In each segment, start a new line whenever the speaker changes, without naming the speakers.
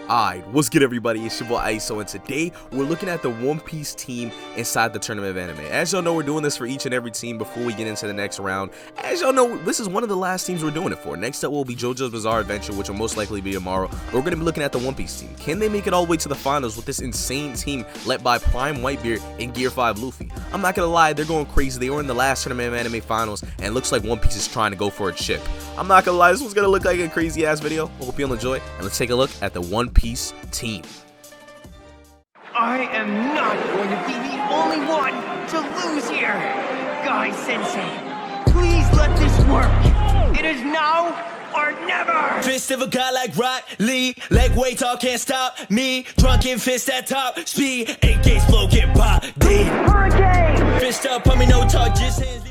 Alright, what's good everybody, it's your boy ISO, and today we're looking at the One Piece team inside the Tournament of Anime. As y'all know, we're doing this for each and every team before we get into the next round. As y'all know, this is one of the last teams we're doing it for. Next up will be JoJo's Bizarre Adventure, which will most likely be tomorrow. But we're going to be looking at the One Piece team. Can they make it all the way to the finals with this insane team led by Prime Whitebeard and Gear 5 Luffy? I'm not going to lie, they're going crazy. They were in the last Tournament of Anime finals, and it looks like One Piece is trying to go for a chip. I'm not going to lie, this one's going to look like a crazy ass video. Hope you'll enjoy, and let's take a look at the One Piece team.
I am not going to be the only one to lose here! Guy Sensei, please let this work! It is now or never!
Fist of a guy like Rock Lee, leg weight all can't stop me. Drunken fist at top speed, AK flow get body.
Hurricane!
Fist up, put me no talk, just hands.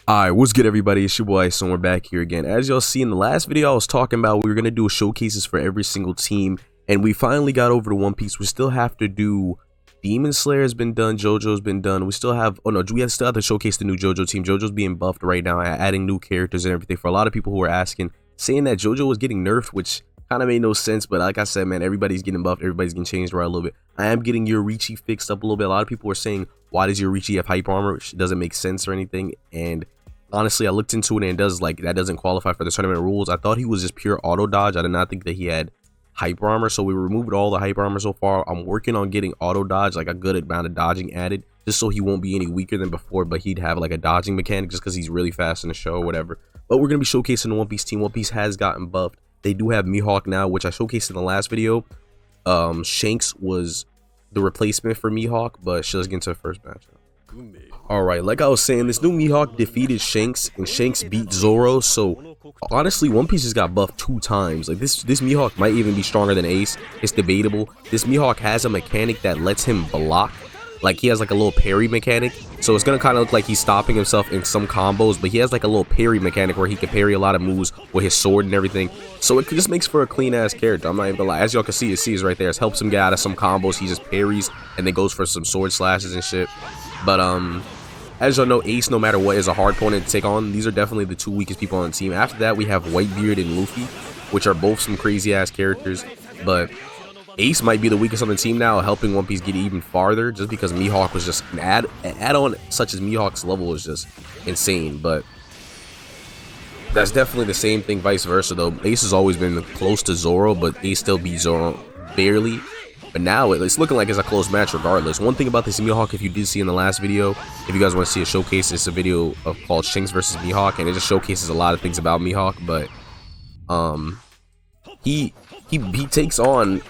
Alright, what's good everybody, it's your boy ISO, and we're back here again. As y'all see in the last video I was talking about, we were going to do showcases for every single team. And we finally got over to One Piece. We still have to do Demon Slayer has been done, JoJo's been done. We still have, still have to showcase the new JoJo team. JoJo's being buffed right now, adding new characters and everything. For a lot of people who are asking, saying that JoJo was getting nerfed, which kind of made no sense. But like I said, man, everybody's getting buffed. Everybody's getting changed around a little bit. I am getting Yorichi fixed up a little bit. A lot of people are saying, why does Yorichi have hype armor? Which doesn't make sense or anything. And honestly, I looked into it and it does, like, that doesn't qualify for the tournament rules. I thought he was just pure auto dodge. I did not think that he had hype armor, so we removed all the hype armor so far. I'm working on getting auto dodge, like a good amount of dodging added, just so he won't be any weaker than before, but he'd have like a dodging mechanic just because he's really fast in the show or whatever. But we're gonna be showcasing the One Piece team. One Piece has gotten buffed. They do have Mihawk now, which I showcased in the last video. Shanks was the replacement for Mihawk, but let's get into the first match. Alright, like I was saying, this new Mihawk defeated Shanks, and Shanks beat Zoro, so honestly, One Piece just got buffed 2 times. Like, this Mihawk might even be stronger than Ace. It's debatable. This Mihawk has a mechanic that lets him block. Like, he has like a little parry mechanic, so it's gonna kind of look like he's stopping himself in some combos, but he has like a little parry mechanic where he can parry a lot of moves with his sword and everything. So it just makes for a clean ass character. I'm not even gonna lie. As y'all can see, it sees right there. It helps him get out of some combos. He just parries and then goes for some sword slashes and shit. But as y'all know, Ace, no matter what, is a hard opponent to take on. These are definitely the 2 weakest people on the team. After that, we have Whitebeard and Luffy, which are both some crazy ass characters. But Ace might be the weakest on the team now, helping One Piece get even farther, just because Mihawk was just an add-on such as Mihawk's level is just insane. But that's definitely the same thing vice versa though. Ace has always been close to Zoro, but Ace still beat Zoro barely. But now it's looking like it's a close match regardless. One thing about this Mihawk, if you did see in the last video, if you guys want to see a showcase, it's a video called Shanks versus Mihawk, and it just showcases a lot of things about Mihawk. But he takes on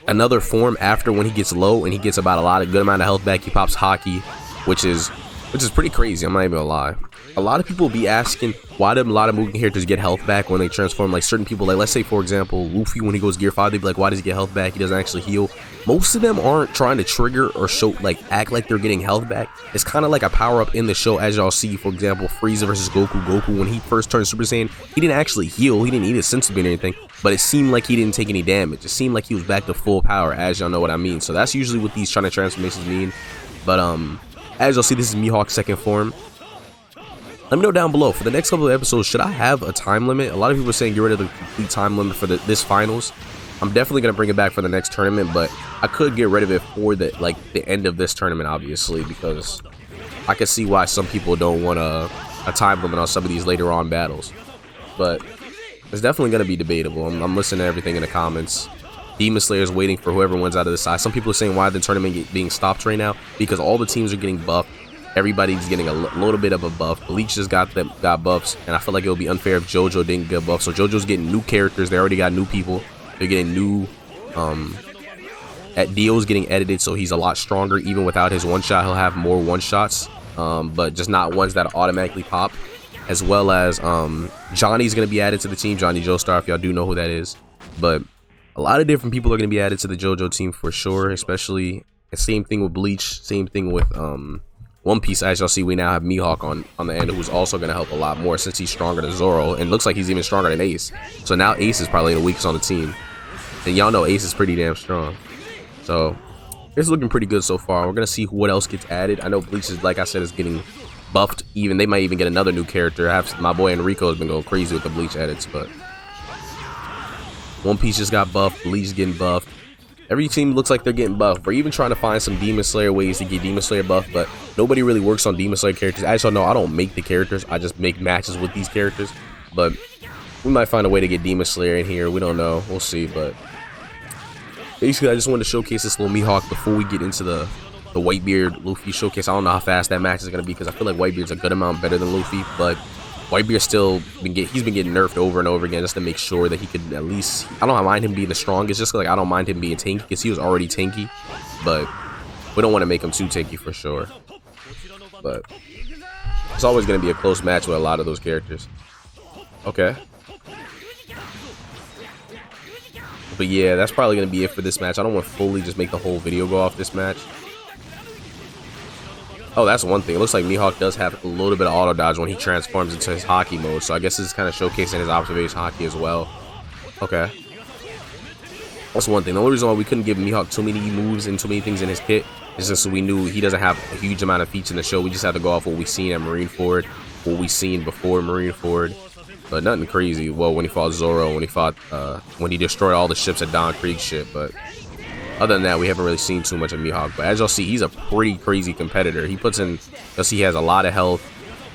another form after when he gets low, and he gets about a good amount of health back. He pops Haki, which is pretty crazy. I'm not even gonna lie. A lot of people be asking, why do a lot of moving characters get health back when they transform? Like certain people, like let's say for example Luffy, when he goes Gear 5, they'd be like, why does he get health back? He doesn't actually heal. Most of them aren't trying to trigger or show, like act like they're getting health back. It's kind of like a power up in the show. As y'all see, for example, Frieza versus Goku, when he first turned Super Saiyan, he didn't actually heal. He didn't eat his senzu bean or anything, but it seemed like he didn't take any damage. It seemed like he was back to full power, as y'all know what I mean. So that's usually what these China transformations mean. But as y'all see, this is Mihawk's second form. Let me know down below, for the next couple of episodes, should I have a time limit? A lot of people are saying get rid of the complete time limit for this finals. I'm definitely going to bring it back for the next tournament, but I could get rid of it for the end of this tournament, obviously, because I can see why some people don't want a time limit on some of these later on battles. But it's definitely going to be debatable. I'm listening to everything in the comments. Demon Slayer is waiting for whoever wins out of this side. Some people are saying why the tournament being stopped right now, because all the teams are getting buffed. Everybody's getting a little bit of a buff. Bleach just got buffs, and I feel like it would be unfair if JoJo didn't get buffed. So JoJo's getting new characters. They already got new people. They're getting new. Dio's getting edited, so he's a lot stronger. Even without his one shot, he'll have more one shots, but just not ones that automatically pop. As well as Johnny's gonna be added to the team. Johnny Joestar, if y'all do know who that is. But a lot of different people are gonna be added to the JoJo team for sure. Especially same thing with Bleach. Same thing with One Piece. As y'all see, we now have Mihawk on the end, who's also going to help a lot more since he's stronger than Zoro, and looks like he's even stronger than Ace. So now Ace is probably the weakest on the team, and y'all know Ace is pretty damn strong. So it's looking pretty good so far. We're going to see what else gets added. I know Bleach is, like I said, is getting buffed. They might even get another new character. My boy Enrico has been going crazy with the Bleach edits, but One Piece just got buffed. Bleach getting buffed. Every team looks like they're getting buffed. We're even trying to find some Demon Slayer ways to get Demon Slayer buffed, but nobody really works on Demon Slayer characters. As y'all know, I don't make the characters. I just make matches with these characters. But we might find a way to get Demon Slayer in here. We don't know. We'll see. But basically, I just wanted to showcase this little Mihawk before we get into the Whitebeard Luffy showcase. I don't know how fast that match is going to be because I feel like Whitebeard's a good amount better than Luffy, but Whitebeard's still he's been getting nerfed over and over again just to make sure that he could at least, I don't mind him being the strongest, just like I don't mind him being tanky because he was already tanky, but we don't want to make him too tanky for sure. But it's always going to be a close match with a lot of those characters. Okay. But yeah, that's probably going to be it for this match. I don't want to fully just make the whole video go off this match. Oh, that's one thing. It looks like Mihawk does have a little bit of auto dodge when he transforms into his hockey mode. So I guess this is kind of showcasing his observation hockey as well. Okay. That's one thing. The only reason why we couldn't give Mihawk too many moves and too many things in his kit is just so we knew he doesn't have a huge amount of feats in the show. We just had to go off what we seen at Marineford, what we seen before Marineford. But nothing crazy. Well, when he fought Zoro, when he destroyed all the ships at Don Krieg shit, but other than that, we haven't really seen too much of Mihawk. But as y'all see, he's a pretty crazy competitor. He puts in, you'll see he has a lot of health.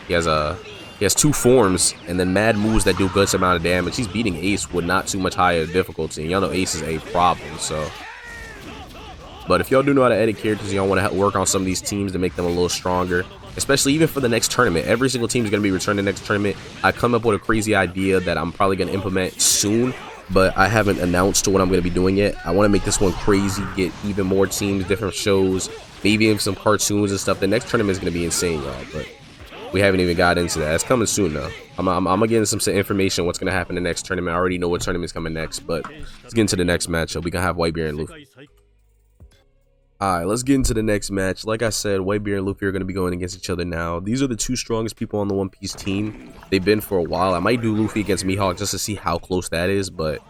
He has two forms and then mad moves that do a good amount of damage. He's beating Ace with not too much higher difficulty. And y'all know Ace is a problem, so. But if y'all do know how to edit characters, y'all want to work on some of these teams to make them a little stronger, especially even for the next tournament. Every single team is going to be returning the next tournament. I come up with a crazy idea that I'm probably going to implement soon, but I haven't announced what I'm going to be doing yet. I want to make this one crazy, get even more teams, different shows, maybe even some cartoons and stuff. The next tournament is going to be insane, y'all, but we haven't even got into that. It's coming soon, though. I'm going to get into some information what's going to happen in the next tournament. I already know what tournament's coming next, but let's get into the next matchup. We can have Whitebeard and Luffy. Alright, let's get into the next match. Like I said, Whitebeard and Luffy are going to be going against each other now. These are the two strongest people on the One Piece team. They've been for a while. I might do Luffy against Mihawk just to see how close that is, but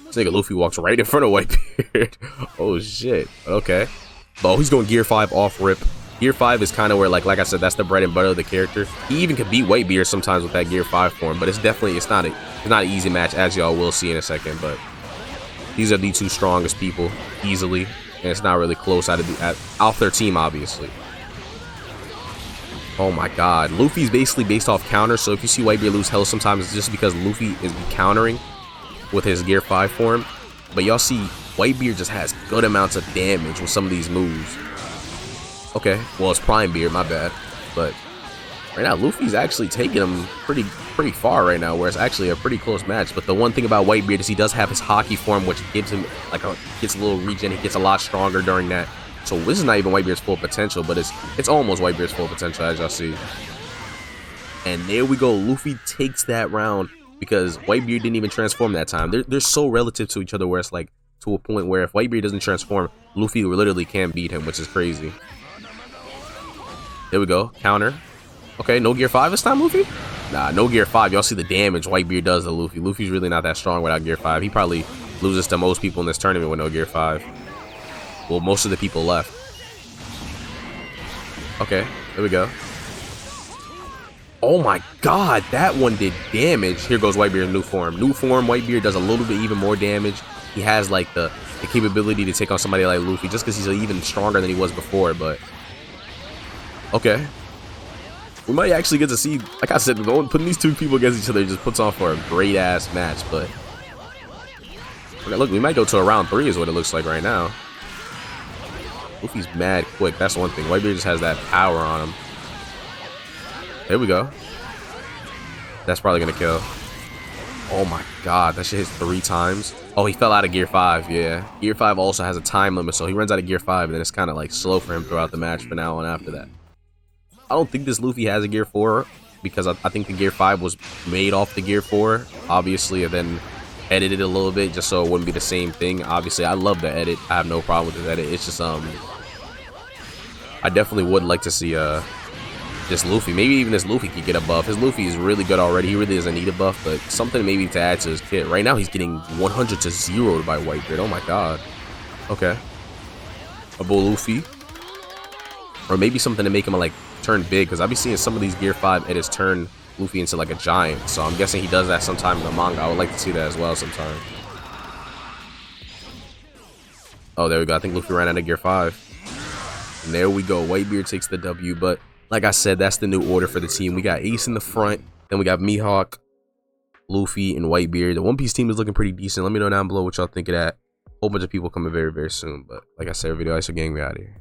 this nigga Luffy walks right in front of Whitebeard. Oh, shit. Okay. Oh, he's going Gear 5 off rip. Gear 5 is kind of where, like I said, that's the bread and butter of the character. He even can beat Whitebeard sometimes with that Gear 5 form, but it's not an easy match, as y'all will see in a second, but these are the two strongest people, easily. And it's not really close off their team, obviously. Oh my god. Luffy's basically based off counter, so if you see Whitebeard lose health sometimes, it's just because Luffy is countering with his Gear 5 form. But y'all see, Whitebeard just has good amounts of damage with some of these moves. Okay, well, it's Prime Beard, my bad. But right now, Luffy's actually taking him pretty far right now, where it's actually a pretty close match. But the one thing about Whitebeard is he does have his hockey form, which gives him gets a little regen. He gets a lot stronger during that. So this is not even Whitebeard's full potential, but it's almost Whitebeard's full potential, as y'all see. And there we go. Luffy takes that round because Whitebeard didn't even transform that time. They're so relative to each other, where it's like to a point where if Whitebeard doesn't transform, Luffy literally can't beat him, which is crazy. There we go. Counter. Okay, no Gear 5 this time, Luffy? Nah, no Gear 5. Y'all see the damage Whitebeard does to Luffy. Luffy's really not that strong without Gear 5. He probably loses to most people in this tournament with no Gear 5. Well, most of the people left. Okay, there we go. Oh my god, that one did damage. Here goes Whitebeard in new form. New form, Whitebeard does a little bit even more damage. He has like the capability to take on somebody like Luffy just because he's even stronger than he was before, but okay. We might actually get to see, like I said, putting these two people against each other just puts on for a great ass match. But okay, look, we might go to a round 3 is what it looks like right now. Luffy's mad quick. That's one thing. Whitebeard just has that power on him. There we go. That's probably gonna kill. Oh my god, that shit hits 3 times. Oh, he fell out of Gear 5. Yeah, Gear 5 also has a time limit, so he runs out of Gear 5, and then it's kind of like slow for him throughout the match for now on after that. I don't think this Luffy has a Gear 4 because I think the Gear 5 was made off the Gear 4, obviously, and then edited a little bit just so it wouldn't be the same thing. Obviously, I love the edit. I have no problem with the edit. It's just I definitely would like to see this Luffy. Maybe even this Luffy could get a buff. His Luffy is really good already. He really doesn't need a buff, but something maybe to add to his kit. Right now, he's getting 100 to 0'd by Whitebeard. Oh my god. Okay. A bull Luffy. Or maybe something to make him like turn big, because I've been seeing some of these Gear 5 edits turn Luffy into like a giant, so I'm guessing he does that sometime in the manga. I would like to see that as well sometime. Oh, there we go. I think Luffy ran out of gear 5. And there we go. Whitebeard takes the W. But like I said, that's the new order for the team. We got Ace in the front. Then we got Mihawk, Luffy, and Whitebeard. The One Piece team is looking pretty decent. Let me know down below what y'all think of that. Whole bunch of people coming very, very soon. But like I said, video ISO gang, we out of here.